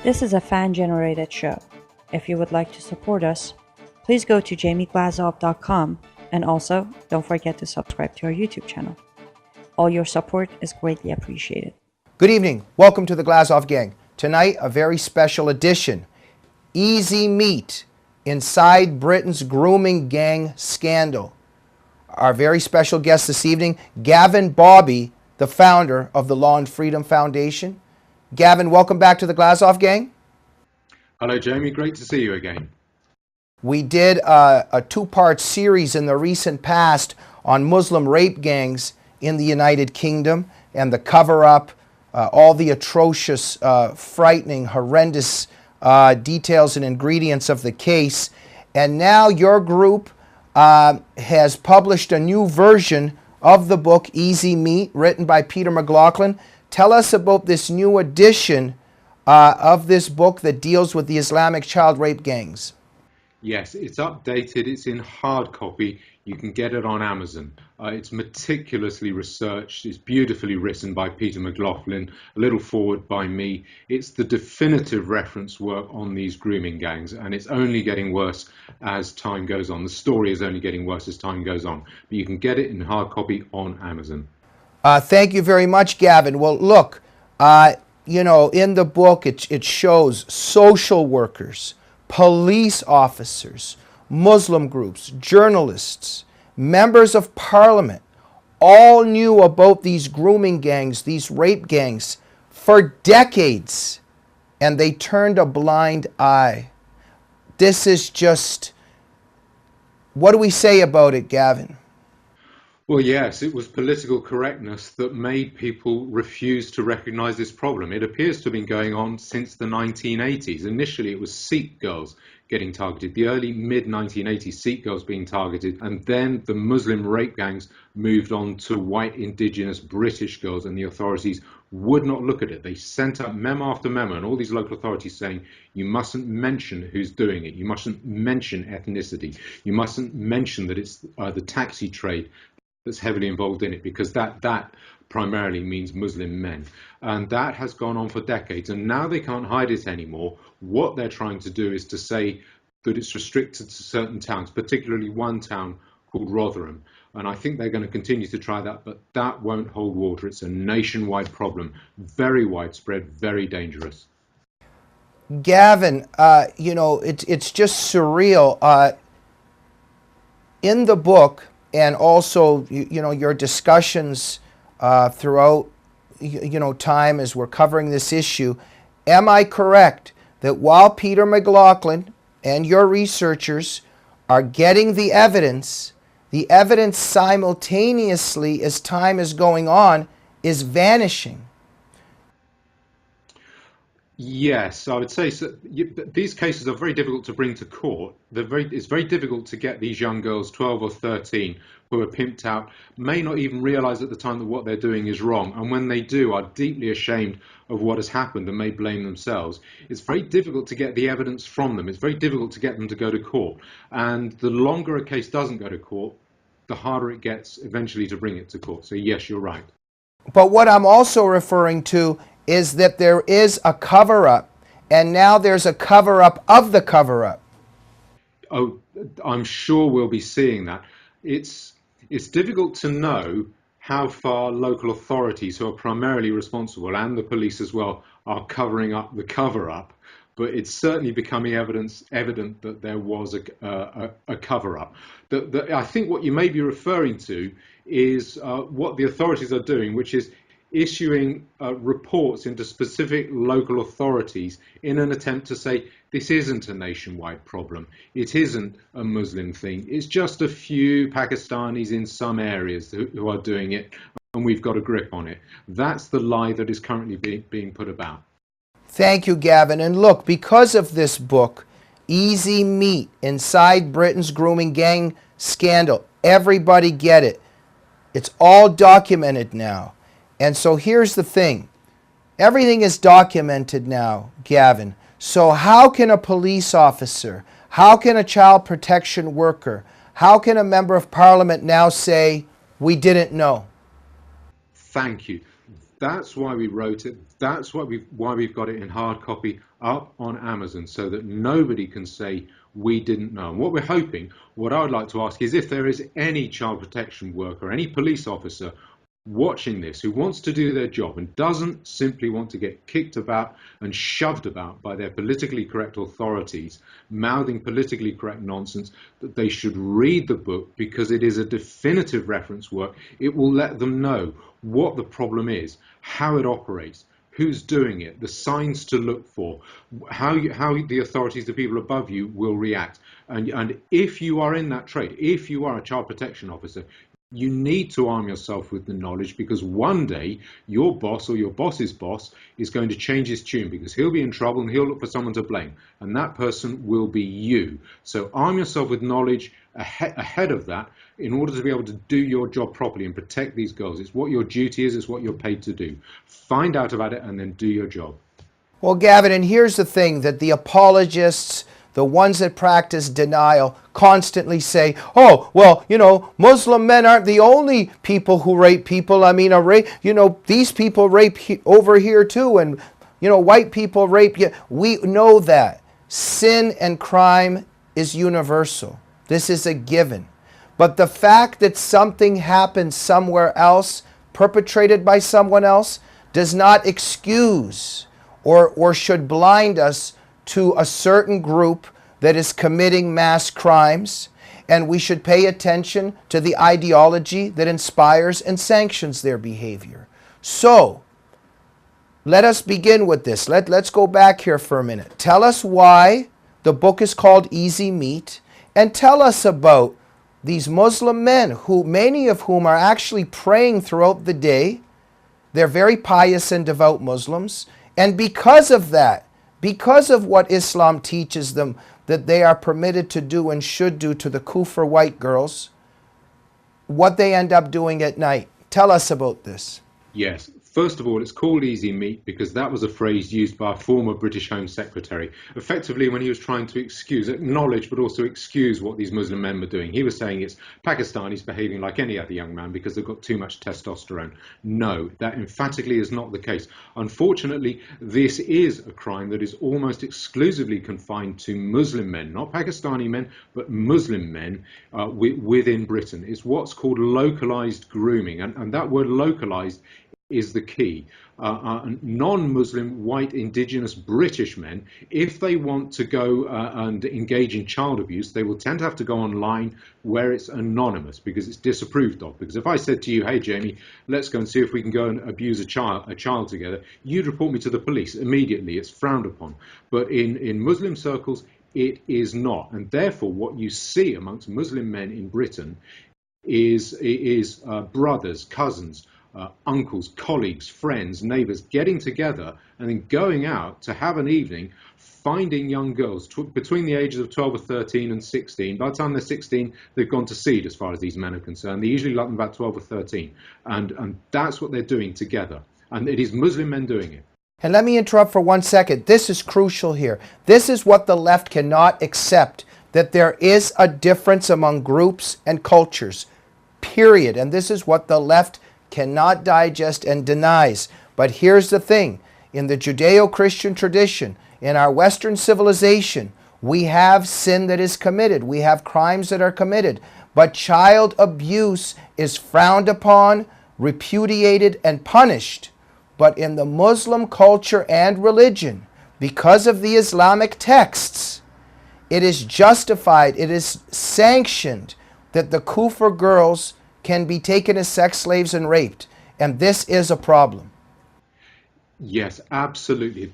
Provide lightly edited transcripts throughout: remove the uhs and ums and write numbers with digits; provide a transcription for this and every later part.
This is a fan-generated show. If you would like to support us, please go to JamieGlazov.com, and also don't forget to subscribe to our YouTube channel. All your support is greatly appreciated. Good evening. Welcome to the Glazov Gang. Tonight, a very special edition. Easy Meat inside Britain's grooming gang scandal. Our very special guest this evening, Gavin Bobby, the founder of the Law and Freedom Foundation. Gavin, welcome back to the Glazov Gang. Hello, Jamie. Great to see you again. We did a two-part series in the recent past on Muslim rape gangs in the United Kingdom and the cover-up, all the atrocious, frightening, horrendous details and ingredients of the case. And now your group has published a new version of the book, Easy Meat, written by Peter McLaughlin. Tell us about this new edition of this book that deals with the Islamic child rape gangs. Yes, it's updated. It's in hard copy. You can get it on Amazon. It's meticulously researched. It's beautifully written by Peter McLaughlin, a little forward by me. It's the definitive reference work on these grooming gangs, and it's only getting worse as time goes on. The story is only getting worse as time goes on. But you can get it in hard copy on Amazon. Thank you very much, Gavin. Well, look, you know, in the book, it shows social workers, police officers, Muslim groups, journalists, members of parliament, all knew about these grooming gangs, these rape gangs, for decades, and they turned a blind eye. This is just, what do we say about it, Gavin? Well, yes, it was political correctness that made people refuse to recognize this problem. It appears to have been going on since the 1980s. Initially, it was Sikh girls getting targeted, the early mid-1980s, Sikh girls being targeted, and then the Muslim rape gangs moved on to white indigenous British girls, and the authorities would not look at it. They sent out memo after memo, and all these local authorities saying, you mustn't mention who's doing it, you mustn't mention ethnicity, you mustn't mention that it's the taxi trade that's heavily involved in it, because that primarily means Muslim men. And that has gone on for decades, and now they can't hide it anymore. What they're trying to do is to say that it's restricted to certain towns, particularly one town called Rotherham. And I think they're going to continue to try that, but that won't hold water. It's a nationwide problem, very widespread, very dangerous. Gavin, you know, it's just surreal. In the book, and also, you know, your discussions throughout, you know, time as we're covering this issue, am I correct that while Peter McLaughlin and your researchers are getting the evidence simultaneously as time is going on is vanishing? Yes, I would say so. These cases are very difficult to bring to court. It's very difficult to get these young girls, 12 or 13, who are pimped out, may not even realize at the time that what they're doing is wrong. And when they do, are deeply ashamed of what has happened and may blame themselves. It's very difficult to get the evidence from them. It's very difficult to get them to go to court. And the longer a case doesn't go to court, the harder it gets eventually to bring it to court. So yes, you're right. But what I'm also referring to is that there is a cover-up, and now there's a cover-up of the cover-up. Oh, I'm sure we'll be seeing that. It's difficult to know how far local authorities, who are primarily responsible, and the police as well, are covering up the cover-up. But it's certainly becoming evident that there was a cover-up. I think what you may be referring to is what the authorities are doing, which is issuing reports into specific local authorities in an attempt to say this isn't a nationwide problem, it isn't a Muslim thing, it's just a few Pakistanis in some areas who are doing it, and we've got a grip on it. That's the lie that is currently being put about. Thank you, Gavin. And look, because of this book, Easy Meat Inside Britain's Grooming Gang Scandal, everybody get it. It's all documented now. And so here's the thing. Everything is documented now, Gavin. So how can a police officer, how can a child protection worker, how can a member of parliament now say, we didn't know? Thank you. That's why we wrote it. That's why we've got it in hard copy up on Amazon, so that nobody can say we didn't know. And what we're hoping, what I would like to ask is if there is any child protection worker, any police officer watching this who wants to do their job and doesn't simply want to get kicked about and shoved about by their politically correct authorities, mouthing politically correct nonsense, that they should read the book, because it is a definitive reference work. It will let them know what the problem is, how it operates, who's doing it, the signs to look for, how the authorities, the people above you, will react. And if you are in that trade, if you are a child protection officer, you need to arm yourself with the knowledge, because one day your boss or your boss's boss is going to change his tune, because he'll be in trouble and he'll look for someone to blame, and that person will be you. So arm yourself with knowledge ahead of that in order to be able to do your job properly and protect these girls. It's what your duty is, it's what you're paid to do. Find out about it and then do your job. Well, Gavin, and here's the thing that the apologists, the ones that practice denial, constantly say, oh, well, you know, Muslim men aren't the only people who rape people. I mean, these people rape over here too, and, white people rape. We know that. Sin and crime is universal. This is a given. But the fact that something happens somewhere else, perpetrated by someone else, does not excuse or should blind us to a certain group that is committing mass crimes, and we should pay attention to the ideology that inspires and sanctions their behavior. So, let us begin with this. Let's go back here for a minute. Tell us why the book is called Easy Meat, and tell us about these Muslim men, who many of whom are actually praying throughout the day. They're very pious and devout Muslims, and because of that, because of what Islam teaches them that they are permitted to do and should do to the Kufr white girls, what they end up doing at night. Tell us about this. Yes. First of all, it's called Easy Meat because that was a phrase used by a former British Home Secretary, effectively when he was trying to acknowledge, but also excuse what these Muslim men were doing. He was saying it's Pakistanis behaving like any other young man because they've got too much testosterone. No, that emphatically is not the case. Unfortunately, this is a crime that is almost exclusively confined to Muslim men, not Pakistani men, but Muslim men within Britain. It's what's called localized grooming, and that word localized is the key. Non-Muslim, white, indigenous British men, if they want to go and engage in child abuse, they will tend to have to go online where it's anonymous because it's disapproved of. Because if I said to you, hey Jamie, let's go and see if we can go and abuse a child together, you'd report me to the police immediately. It's frowned upon. But in Muslim circles, it is not. And therefore, what you see amongst Muslim men in Britain is brothers, cousins, uncles, colleagues, friends, neighbours getting together and then going out to have an evening, finding young girls between the ages of 12 or 13 and 16. By the time they're 16, they've gone to seed as far as these men are concerned. They usually like them about 12 or 13. And that's what they're doing together. And it is Muslim men doing it. And let me interrupt for 1 second. This is crucial here. This is what the left cannot accept, that there is a difference among groups and cultures, period. And this is what the left cannot digest and denies. But here's the thing. In the Judeo-Christian tradition, in our Western civilization, we have sin that is committed. We have crimes that are committed. But child abuse is frowned upon, repudiated, and punished. But in the Muslim culture and religion, because of the Islamic texts, it is justified, it is sanctioned that the Kufr girls can be taken as sex slaves and raped. And this is a problem. Yes, absolutely.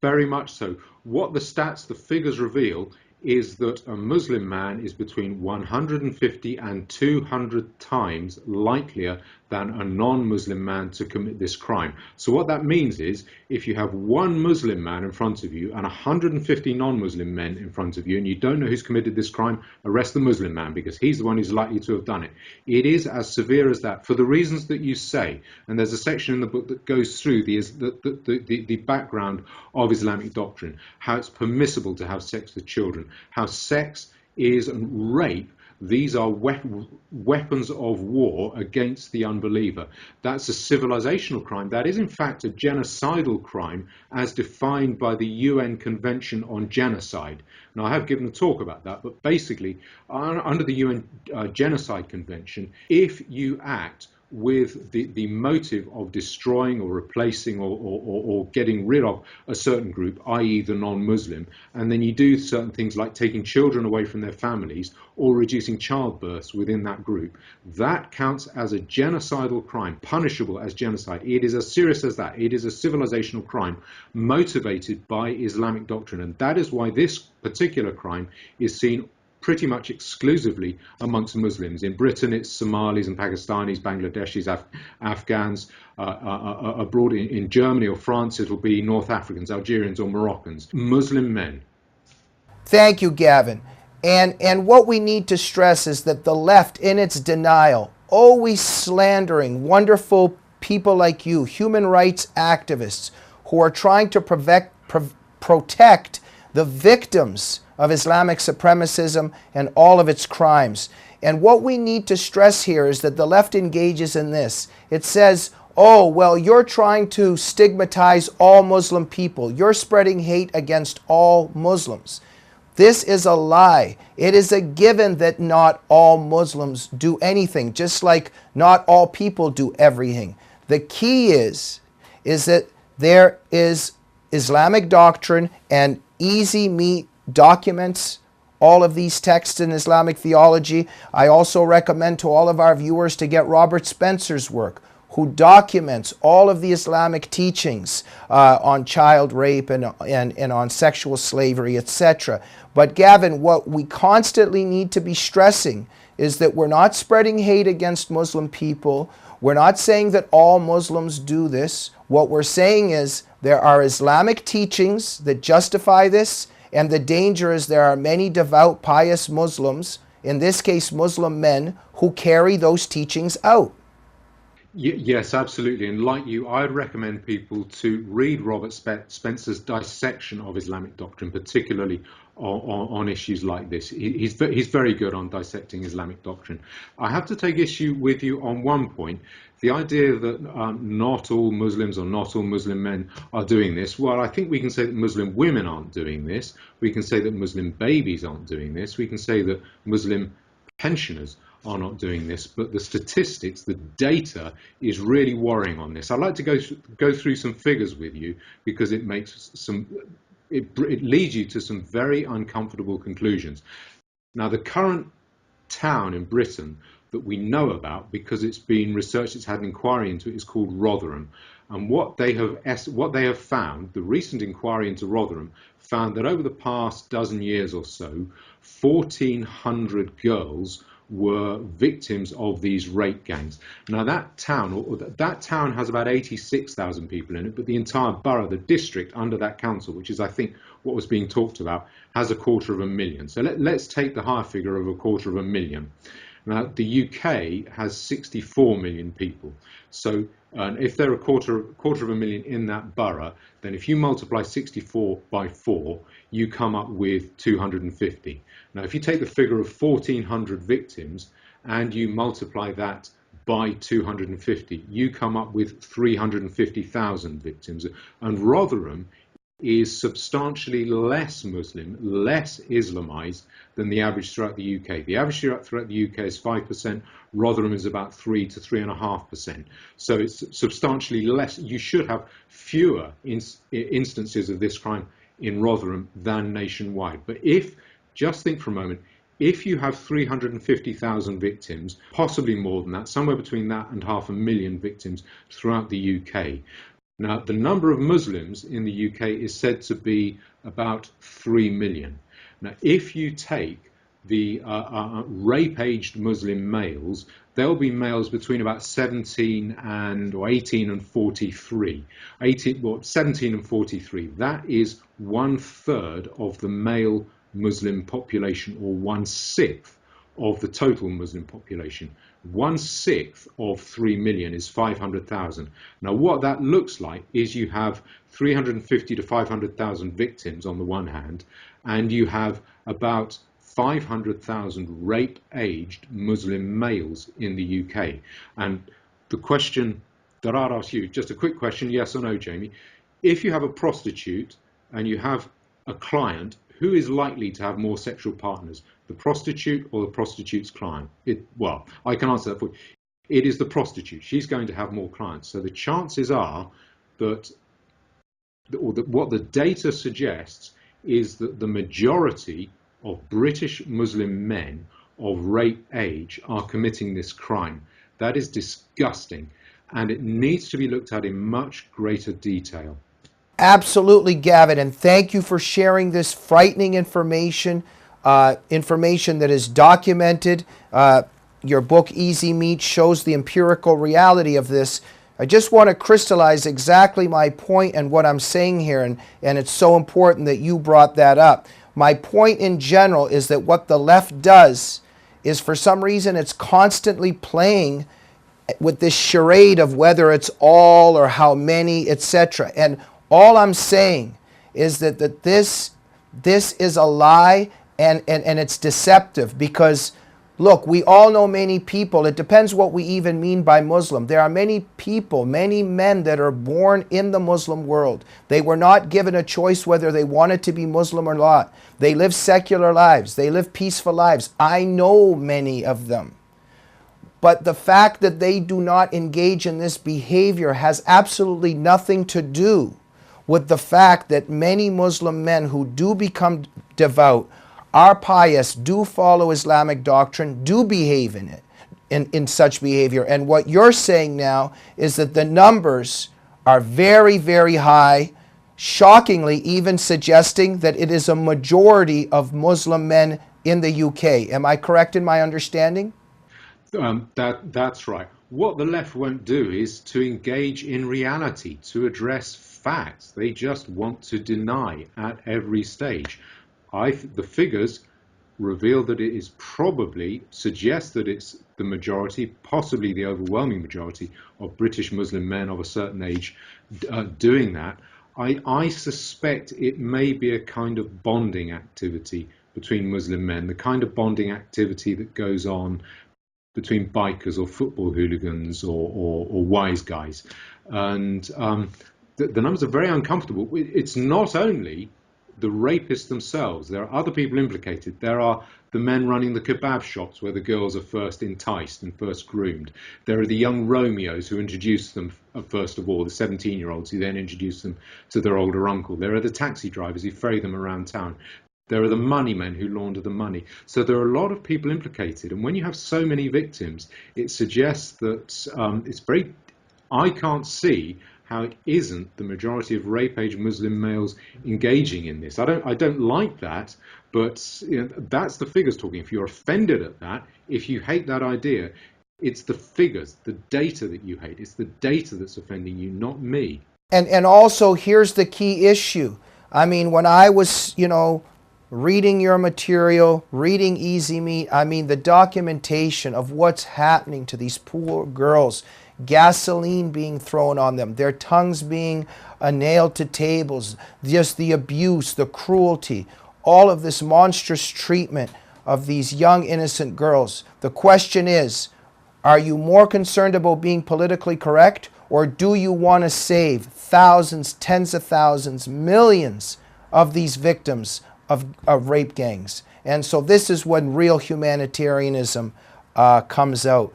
Very much so. What the stats, the figures reveal is that a Muslim man is between 150 and 200 times likelier than a non-Muslim man to commit this crime. So what that means is if you have one Muslim man in front of you and 150 non-Muslim men in front of you and you don't know who's committed this crime, arrest the Muslim man because he's the one who's likely to have done it. It is as severe as that for the reasons that you say. And there's a section in the book that goes through the background of Islamic doctrine, how it's permissible to have sex with children, how sex is and rape These are weapons of war against the unbeliever. That's a civilizational crime. That is, in fact, a genocidal crime as defined by the UN Convention on Genocide. Now, I have given a talk about that, but basically, under the UN Genocide Convention, if you act with the motive of destroying or replacing or getting rid of a certain group, i.e. the non-Muslim, and then you do certain things like taking children away from their families or reducing childbirths within that group, that counts as a genocidal crime, punishable as genocide. It is as serious as that. It is a civilizational crime motivated by Islamic doctrine, and that is why this particular crime is seen pretty much exclusively amongst Muslims. In Britain, it's Somalis and Pakistanis, Bangladeshis, Afghans. Abroad in Germany or France, it will be North Africans, Algerians or Moroccans. Muslim men. Thank you, Gavin. And what we need to stress is that the left, in its denial, always slandering wonderful people like you, human rights activists, who are trying to protect the victims of Islamic supremacism and all of its crimes. And what we need to stress here is that the left engages in this. It says, oh, well, you're trying to stigmatize all Muslim people. You're spreading hate against all Muslims. This is a lie. It is a given that not all Muslims do anything, just like not all people do everything. The key is that there is Islamic doctrine, and Easy Me documents all of these texts in Islamic theology. I also recommend to all of our viewers to get Robert Spencer's work, who documents all of the Islamic teachings on child rape and on sexual slavery, etc. But Gavin, what we constantly need to be stressing is that we're not spreading hate against Muslim people. We're not saying that all Muslims do this. What we're saying is there are Islamic teachings that justify this, and the danger is there are many devout, pious Muslims, in this case Muslim men, who carry those teachings out. Yes, absolutely. And like you, I'd recommend people to read Robert Spencer's dissection of Islamic doctrine, particularly on issues like this. He's very good on dissecting Islamic doctrine. I have to take issue with you on one point. The idea that not all Muslims or not all Muslim men are doing this. Well, I think we can say that Muslim women aren't doing this. We can say that Muslim babies aren't doing this. We can say that Muslim pensioners are not doing this, but the statistics, the data is really worrying on this. I'd like to go through some figures with you because it makes it leads you to some very uncomfortable conclusions. Now, the current town in Britain that we know about, because it's been researched, it's had an inquiry into it, is called Rotherham. And what they have found, the recent inquiry into Rotherham, found that over the past dozen years or so, 1,400 girls were victims of these rape gangs. Now that town has about 86,000 people in it, but the entire borough, the district under that council, which is I think what was being talked about, has 250,000. So let's take the higher figure of 250,000. Now the UK has 64 million people. So if there are 250,000 in that borough, then if you multiply 64 by 4, you come up with 250. Now, if you take the figure of 1,400 victims and you multiply that by 250, you come up with 350,000 victims. And Rotherham is substantially less Muslim, less Islamized than the average throughout the UK. The average throughout the UK is 5%. Rotherham is about 3 to 3.5%. So it's substantially less. You should have fewer instances of this crime in Rotherham than nationwide. But just think for a moment, if you have 350,000 victims, possibly more than that, somewhere between that and 500,000 victims throughout the UK. Now, the number of Muslims in the UK is said to be about 3 million. Now, if you take the rape-aged Muslim males, there'll be males between about 18 and 43. 17 and 43. That is 1/3 of the male Muslim population, or 1/6 of the total Muslim population. 1/6 of 3 million is 500,000. Now, what that looks like is you have 350 to 500,000 victims on the one hand, and you have about 500,000 rape-aged Muslim males in the UK. And the question that I'd ask you, just a quick question, yes or no, Jamie, if you have a prostitute and you have a client, who is likely to have more sexual partners, the prostitute or the prostitute's client? Well, I can answer that for you. It is the prostitute. She's going to have more clients. So the chances are that, what the data suggests is that the majority of British Muslim men of rape age are committing this crime. That is disgusting, and it needs to be looked at in much greater detail. Absolutely, Gavin, and thank you for sharing this frightening information, information that is documented. Your book, Easy Meat, shows the empirical reality of this. I just want to crystallize exactly my point and what I'm saying here, and it's so important that you brought that up. My point in general is that what the left does is, for some reason, it's constantly playing with this charade of whether it's all or how many, etc. And all I'm saying is that this is a lie, and it's deceptive, because look, we all know many people. It depends what we even mean by Muslim. There are many people, many men that are born in the Muslim world. They were not given a choice whether they wanted to be Muslim or not. They live secular lives. They live peaceful lives. I know many of them. But the fact that they do not engage in this behavior has absolutely nothing to do with the fact that many Muslim men who do become devout, are pious, do follow Islamic doctrine, do behave in it, in such behavior. And what you're saying now is that the numbers are very, very high, shockingly even suggesting that it is a majority of Muslim men in the UK. Am I correct in my understanding? That's right. What the left won't do is to engage in reality, to address facts. They just want to deny at every stage. The figures reveal that it is probably, suggest that it's the majority, possibly the overwhelming majority of British Muslim men of a certain age doing that. I suspect it may be a kind of bonding activity between Muslim men, the kind of bonding activity that goes on between bikers or football hooligans or wise guys. And the numbers are very uncomfortable. It's not only the rapists themselves. There are other people implicated. There are the men running the kebab shops where the girls are first enticed and first groomed. There are the young Romeos who introduce them, first of all, the 17-year-olds who then introduce them to their older uncle. There are the taxi drivers who ferry them around town. There are the money men who launder the money. So there are a lot of people implicated. And when you have so many victims, it suggests that I can't see how it isn't the majority of rape-age Muslim males engaging in this. I don't like that, but that's the figures talking. If you're offended at that, if you hate that idea, it's the figures, the data that you hate. It's the data that's offending you, not me. And also, here's the key issue. I mean, when I was, reading your material, reading Easy Meat, I mean, the documentation of what's happening to these poor girls, gasoline being thrown on them, their tongues being nailed to tables, just the abuse, the cruelty, all of this monstrous treatment of these young innocent girls. The question is, are you more concerned about being politically correct, or do you want to save thousands, tens of thousands, millions of these victims of rape gangs? And so this is when real humanitarianism comes out.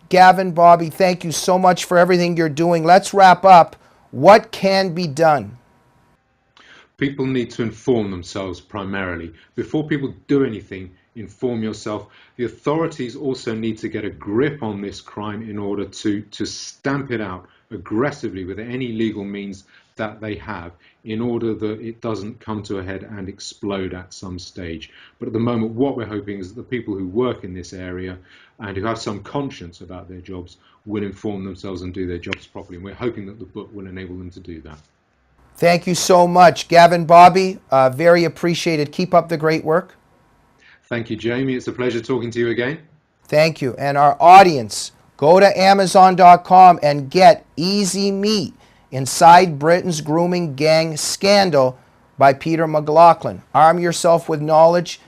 Gavin, Bobby, thank you so much for everything you're doing. Let's wrap up. What can be done? People need to inform themselves primarily. Before people do anything, inform yourself. The authorities also need to get a grip on this crime in order to stamp it out aggressively with any legal means that they have, in order that it doesn't come to a head and explode at some stage. But at the moment, what we're hoping is that the people who work in this area and who have some conscience about their jobs will inform themselves and do their jobs properly. And we're hoping that the book will enable them to do that. Thank you so much. Gavin, Bobby, very appreciated. Keep up the great work. Thank you, Jamie. It's a pleasure talking to you again. Thank you. And our audience, go to Amazon.com and get Easy Meat, Inside Britain's Grooming Gang Scandal by Peter McLaughlin. Arm yourself with knowledge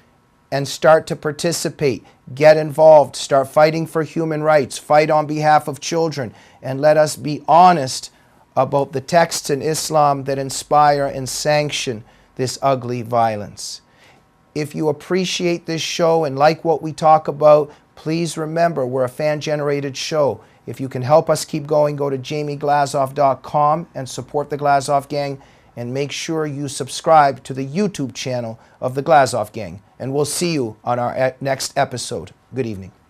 and start to participate. Get involved. Start fighting for human rights. Fight on behalf of children. And let us be honest about the texts in Islam that inspire and sanction this ugly violence. If you appreciate this show and like what we talk about, please remember we're a fan-generated show. If you can help us keep going, go to JamieGlazov.com and support the Glazov Gang, and make sure you subscribe to the YouTube channel of the Glazov Gang. And we'll see you on our next episode. Good evening.